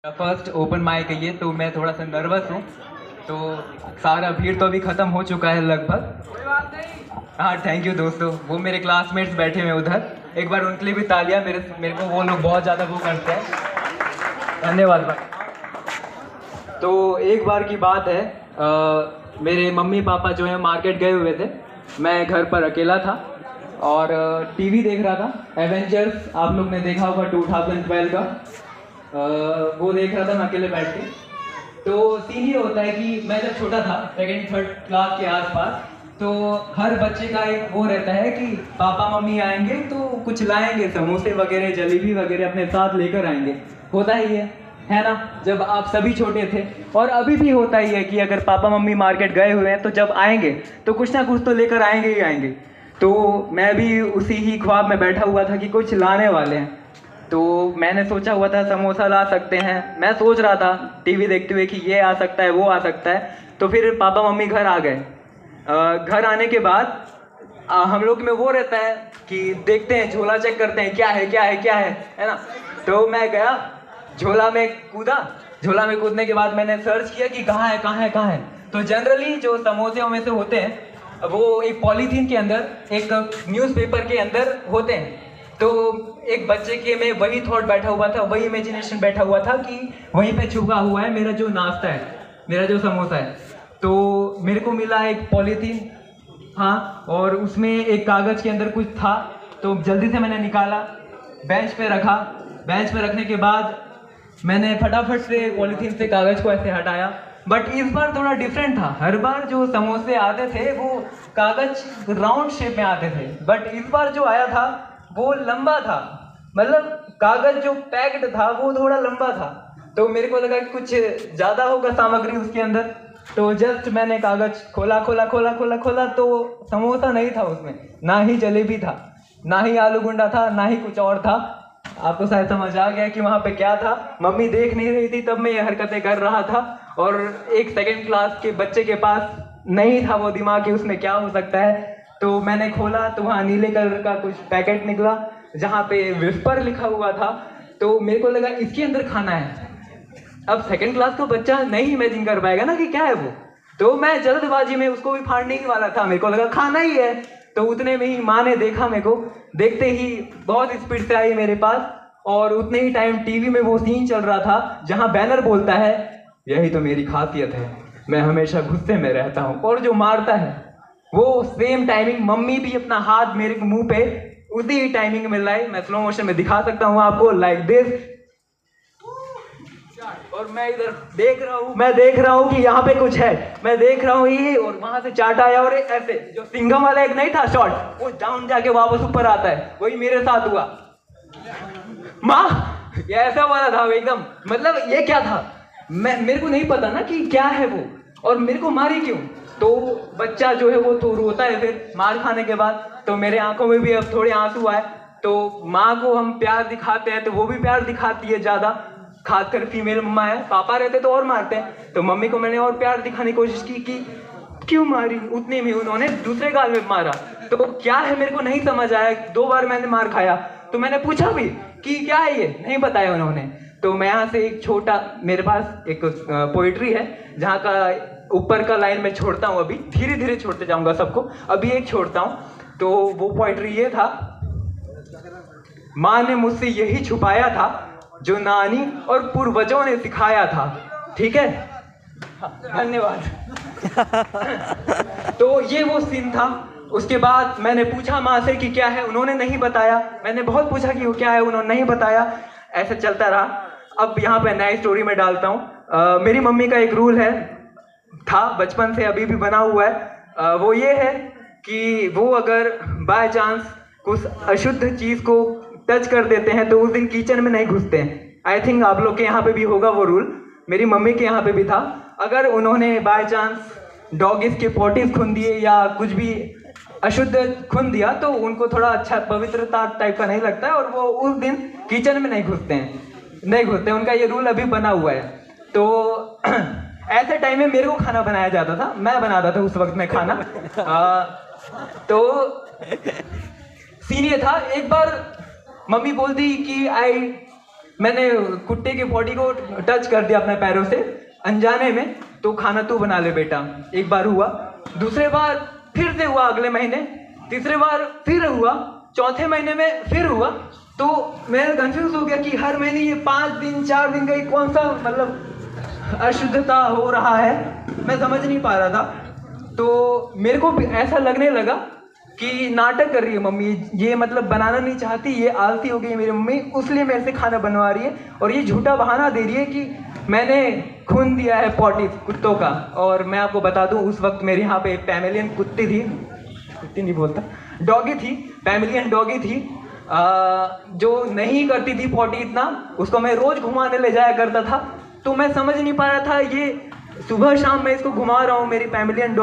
First open mic है ये, तो मैं थोड़ा सा नर्वस हूँ। तो सारा भीड़ तो अभी ख़त्म हो चुका है लगभग। हाँ थैंक यू दोस्तों, वो मेरे क्लासमेट्स बैठे हुए उधर, एक बार उनके लिए भी तालियां। मेरे को वो लोग बहुत ज़्यादा वो करते हैं, धन्यवाद भाई। तो एक बार की बात है, मेरे मम्मी पापा जो है मार्केट गए हुए थे, मैं घर पर अकेला था और टीवी देख रहा था। एवेंजर्स आप लोग ने देखा होगा 2012 का, वो देख रहा था मैं अकेले बैठ के। तो सीन ये होता है कि मैं जब छोटा था, सेकेंड थर्ड क्लास के आसपास, तो हर बच्चे का एक वो रहता है कि पापा मम्मी आएंगे तो कुछ लाएंगे, समोसे वगैरह जलेबी वगैरह अपने साथ लेकर आएंगे। होता ही है ना, जब आप सभी छोटे थे। और अभी भी होता ही है कि अगर पापा मम्मी मार्केट गए हुए हैं तो जब आएंगे तो कुछ ना कुछ तो लेकर आएंगे ही आएंगे। तो मैं भी उसी ही ख्वाब में बैठा हुआ था कि कुछ लाने वाले हैं। तो मैंने सोचा हुआ था समोसा ला सकते हैं, मैं सोच रहा था टीवी देखते हुए कि ये आ सकता है वो आ सकता है। तो फिर पापा मम्मी घर आ गए। घर आने के बाद हम लोग में वो रहता है कि देखते हैं, झोला चेक करते हैं क्या है क्या है क्या है ना। तो मैं गया, झोला में कूदा। झोला में कूदने के बाद मैंने सर्च किया कि कहाँ है कहाँ है कहाँ है। तो जनरली जो समोसे में से होते हैं वो एक पॉलीथीन के अंदर, एक न्यूज़पेपर के अंदर होते हैं। तो एक बच्चे के में वही थॉट बैठा हुआ था, वही इमेजिनेशन बैठा हुआ था कि वहीं पे छुपा हुआ है मेरा जो नाश्ता है, मेरा जो समोसा है। तो मेरे को मिला एक पॉलीथीन, हाँ, और उसमें एक कागज़ के अंदर कुछ था। तो जल्दी से मैंने निकाला, बेंच पे रखा। बेंच पे रखने के बाद मैंने फटाफट से पॉलीथीन से कागज़ को ऐसे हटाया। बट इस बार थोड़ा डिफरेंट था। हर बार जो समोसे आते थे वो कागज़ राउंड शेप में आते थे, बट इस बार जो आया था वो लंबा था। मतलब कागज़ जो पैक्ड था वो थोड़ा लंबा था। तो मेरे को लगा कि कुछ ज़्यादा होगा सामग्री उसके अंदर। तो जस्ट मैंने कागज़ खोला खोला खोला खोला खोला तो समोसा नहीं था उसमें, ना ही जलेबी था, ना ही आलू गुंडा था, ना ही कुछ और था। आपको शायद समझ आ गया कि वहाँ पे क्या था। मम्मी देख नहीं रही थी तब मैं ये हरकतें कर रहा था, और एक सेकेंड क्लास के बच्चे के पास नहीं था वो दिमाग कि उसमें क्या हो सकता है। तो मैंने खोला तो वहाँ नीले कलर का कुछ पैकेट निकला जहाँ पे विस्पर लिखा हुआ था। तो मेरे को लगा इसके अंदर खाना है। अब सेकंड क्लास का बच्चा नहीं इमेजिन कर पाएगा ना कि क्या है वो। तो मैं जल्दबाजी में उसको भी फाड़ने ही वाला था, मेरे को लगा खाना ही है। तो उतने में ही माँ ने देखा मेरे को, देखते ही बहुत स्पीड से आई मेरे पास, और उतने ही टाइम टीवी में वो सीन चल रहा था जहाँ बैनर बोलता है, यही तो मेरी खासियत है, मैं हमेशा गुस्से में रहता हूँ। और जो मारता है वो सेम टाइमिंग मम्मी भी अपना हाथ मेरे मुंह पे उसी ही टाइमिंग में लाई। मैं स्लो मोशन में दिखा सकता हूँ आपको, लाइक दिस। और मैं इधर देख रहा हूँ कि यहाँ पे कुछ है। मैं देख रहा हूँ ये, और वहां से चाट आया और ऐसे जो सिंघम वाला एक नहीं था शॉट, वो डाउन जाके वापस ऊपर आता है। वही मेरे साथ हुआ। माँ, ये ऐसा वाला था एकदम। मतलब ये क्या था, मेरे को नहीं पता ना कि क्या है वो, और मेरे को मारी क्यों। तो बच्चा जो है वो तो रोता है फिर मार खाने के बाद। तो मेरे आंखों में भी अब थोड़े आंसू आए। तो माँ को हम प्यार दिखाते हैं तो वो भी प्यार दिखाती है ज़्यादा, खासकर फीमेल मम्मा है। पापा रहते तो और मारते हैं। तो मम्मी को मैंने और प्यार दिखाने की कोशिश की कि क्यों मारी। उतने में उन्होंने दूसरे गाल में मारा। तो क्या है मेरे को नहीं समझ आया। 2 बार मैंने मार खाया। तो मैंने पूछा भी कि क्या है ये, नहीं बताया उन्होंने। तो मैं यहाँ से एक छोटा, मेरे पास एक पोइट्री है जहाँ का ऊपर का लाइन में छोड़ता हूँ। अभी धीरे धीरे छोड़ते जाऊँगा सबको, अभी एक छोड़ता हूँ। तो वो पोइट्री ये था, माँ ने मुझसे यही छुपाया था जो नानी और पूर्वजों ने सिखाया था। ठीक है, धन्यवाद। तो ये वो सीन था। उसके बाद मैंने पूछा माँ से कि क्या है, उन्होंने नहीं बताया। मैंने बहुत पूछा कि वो क्या है, उन्होंने नहीं बताया। ऐसे चलता रहा। अब यहाँ पे नई स्टोरी में डालता हूँ। मेरी मम्मी का एक रूल है, था बचपन से, अभी भी बना हुआ है। वो ये है कि वो अगर बाय चांस कुछ अशुद्ध चीज़ को टच कर देते हैं तो उस दिन किचन में नहीं घुसते हैं। आई थिंक आप लोग के यहाँ पे भी होगा वो रूल, मेरी मम्मी के यहाँ पे भी था। अगर उन्होंने बाय चांस डॉगिस के पॉटीज खून दिए या कुछ भी अशुद्ध खून दिया तो उनको थोड़ा अच्छा पवित्रता टाइप का नहीं लगता है, और वो उस दिन किचन में नहीं घुसते। उनका ये रूल अभी बना हुआ है। तो ऐसे टाइम में मेरे को खाना बनाया जाता था, मैं बनाता था उस वक्त में खाना। तो सीन ये था, एक बार मम्मी बोलती कि आई मैंने कुत्ते की बॉडी को टच कर दिया अपने पैरों से अनजाने में, तो खाना तू बना ले बेटा। एक बार हुआ, दूसरे बार फिर से हुआ अगले महीने, तीसरे बार फिर हुआ, चौथे महीने में फिर हुआ। तो मैं कंफ्यूज हो गया कि हर महीने ये 5 दिन 4 दिन का ये कौन सा मतलब अशुद्धता हो रहा है, मैं समझ नहीं पा रहा था। तो मेरे को भी ऐसा लगने लगा कि नाटक कर रही है मम्मी, ये मतलब बनाना नहीं चाहती, ये आलसी हो गई है मेरी मम्मी, उसलिए मेरे से खाना बनवा रही है और ये झूठा बहाना दे रही है कि मैंने खून दिया है पॉटी कुत्तों का। और मैं आपको बता दूं, उस वक्त मेरे यहाँ पे एक पैमेलियन कुत्ती थी, कुत्ती नहीं बोलता, डॉगी थी, पैमेलियन डॉगी थी, जो नहीं करती थी पॉटी इतना, उसको मैं रोज घुमाने ले जाया करता था। तो मैं समझ नहीं पा रहा था, ये सुबह शाम मैं इसको घुमा रहा हूँ, मेरी पैमेलियन